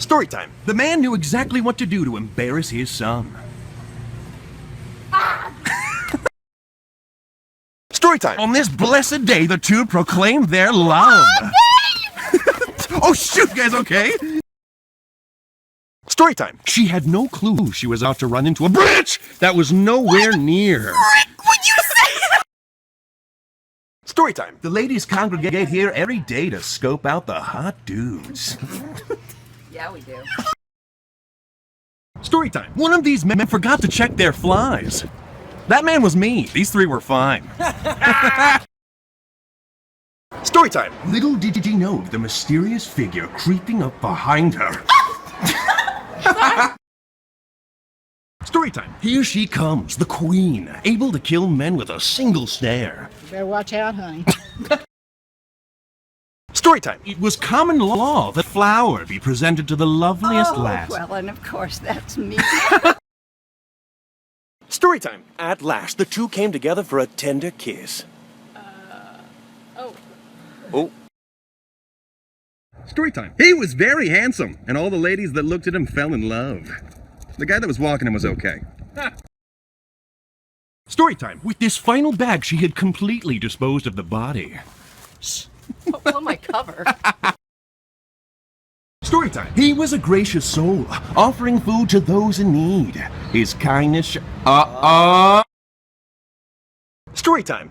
Story time. The man knew exactly what to do to embarrass his son. Story time. On this blessed day, the two proclaimed their love. Oh, shoot, guys, okay? Story time. She had no clue she was out to run into a bridge that was nowhere near. Frick would you say? Story time. The ladies congregate here every day to scope out the hot dudes. Yeah, we do. Story time. One of these men forgot to check their flies. That man was me. These three were fine. Story time. Little did he know the mysterious figure creeping up behind her. Story time. Here she comes, the queen, able to kill men with a single stare. You better watch out, honey. Story time. It was common law that flour be presented to the loveliest lass. Well, and of course that's me. Story time. At last, the two came together for a tender kiss. Oh. Story time. He was very handsome, and all the ladies that looked at him fell in love. The guy that was walking him was okay. Story time. With this final bag, she had completely disposed of the body. Oh, my cover. Story time. He was a gracious soul, offering food to those in need. His kindness. Story time.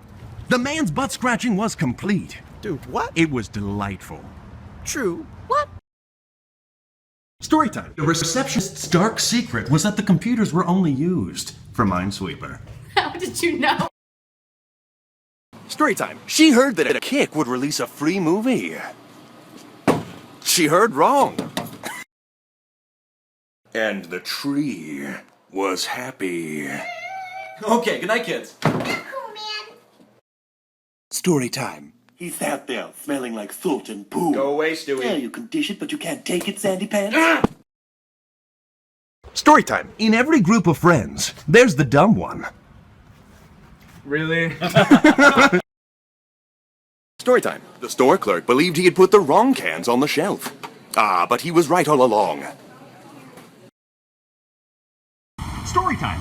The man's butt scratching was complete. Dude, what? It was delightful. True. What? Story time. The receptionist's dark secret was that the computers were only used for Minesweeper. How did you know? Story time. She heard that a Kick would release a free movie. She heard wrong. And the tree was happy. Okay, good night, kids. Story time. He sat there, smelling like salt and poo. Go away, Stewie. Yeah, you can dish it, but you can't take it, Sandy Pants. Story time. In every group of friends, there's the dumb one. Really? Story time. The store clerk believed he had put the wrong cans on the shelf. But he was right all along. Story time.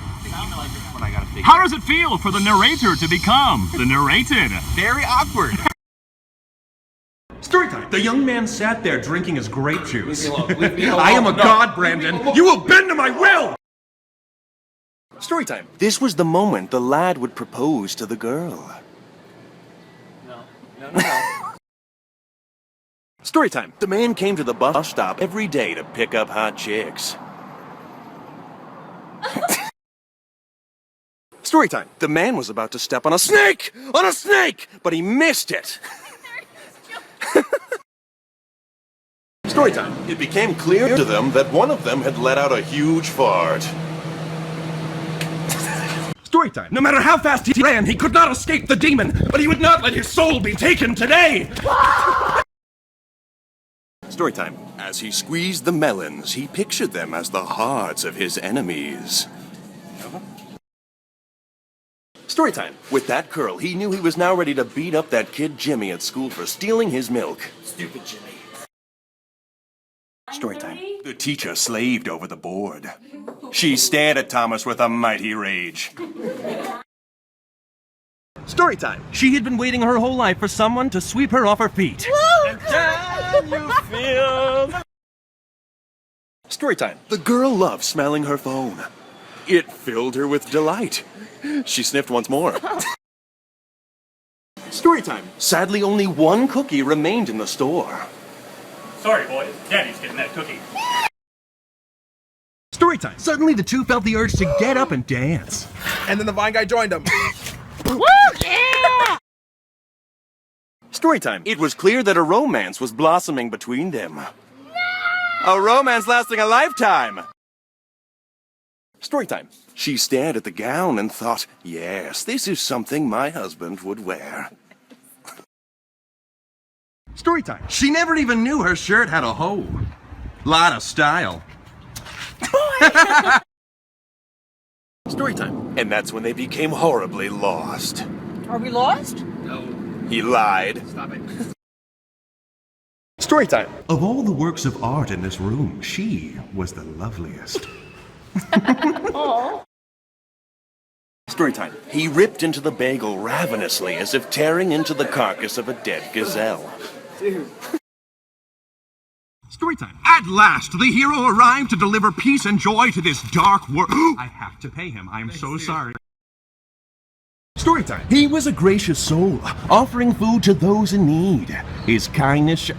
How does it feel for the narrator to become the narrated? Very awkward. Story time. The young man sat there drinking his grape juice. Leave me alone. I am a No. god, Brandon. You will bend to my will! Story time. This was the moment the lad would propose to the girl. No. Story time. The man came to the bus stop every day to pick up hot chicks. Story time. The man was about to step on a snake! On a snake! But he missed it. Story time. It became clear to them that one of them had let out a huge fart. Story time. No matter how fast he ran, he could not escape the demon, but he would not let his soul be taken today. Story time. As he squeezed the melons, he pictured them as the hearts of his enemies. Story time. With that curl, he knew he was now ready to beat up that kid Jimmy at school for stealing his milk. Stupid Jimmy. Story time. The teacher slaved over the board. She stared at Thomas with a mighty rage. Story time. She had been waiting her whole life for someone to sweep her off her feet. And then you feel... Story time. The girl loved smelling her phone. It filled her with delight. She sniffed once more. Story time. Sadly, only one cookie remained in the store. Sorry, boys. Daddy's getting that cookie. Story time. Suddenly, the two felt the urge to get up and dance. And then the Vine guy joined him. Woo! Yeah! Story time. It was clear that a romance was blossoming between them. A romance lasting a lifetime. Story time. She stared at the gown and thought, yes, this is something my husband would wear. Story time. She never even knew her shirt had a hole. Lot of style. Story time. And that's when they became horribly lost. Are we lost? No. He lied. Stop it. Story time. Of all the works of art in this room, she was the loveliest. Story time. He ripped into the bagel ravenously as if tearing into the carcass of a dead gazelle. Story time. At last, the hero arrived to deliver peace and joy to this dark world. I have to pay him. I'm so sorry. Story time. He was a gracious soul, offering food to those in need. His kindness.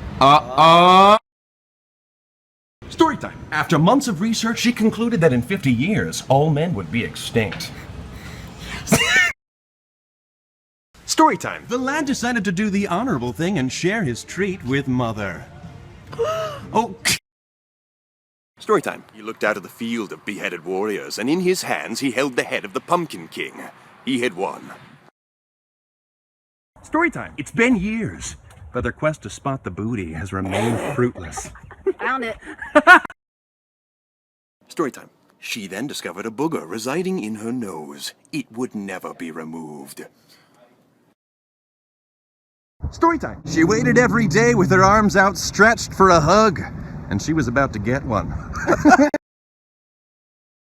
Story time. After months of research, she concluded that in 50 years, all men would be extinct. Story time. The lad decided to do the honorable thing and share his treat with Mother. Oh. Story time. He looked out of the field of beheaded warriors, and in his hands he held the head of the Pumpkin King. He had won. Story time. It's been years, but their quest to spot the booty has remained fruitless. Found it. Story time. She then discovered a booger residing in her nose. It would never be removed. Story time. She waited every day with her arms outstretched for a hug, and she was about to get one.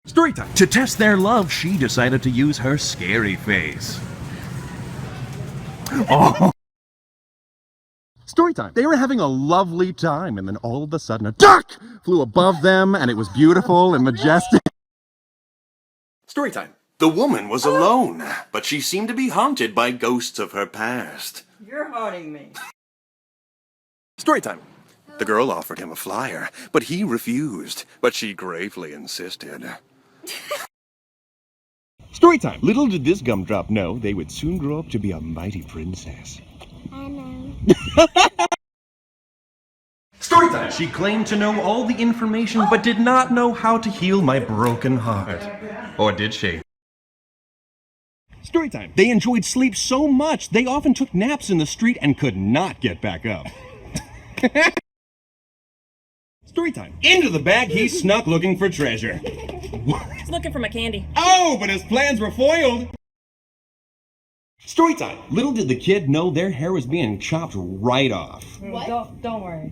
Story time. To test their love, she decided to use her scary face. Oh. Story time. They were having a lovely time, and then all of a sudden a duck flew above them, and it was beautiful and majestic. Story time. The woman was alone, but she seemed to be haunted by ghosts of her past. You're haunting me. Story time. The girl offered him a flyer, but he refused, but she gravely insisted. Story time. Little did this gumdrop know they would soon grow up to be a mighty princess. I know. Story time. She claimed to know all the information, but did not know how to heal my broken heart. Or did she? Story time. They enjoyed sleep so much, they often took naps in the street and could not get back up. Story time. Into the bag he snuck looking for treasure. He's looking for my candy. Oh, but his plans were foiled. Story time. Little did the kid know their hair was being chopped right off. What? Don't worry.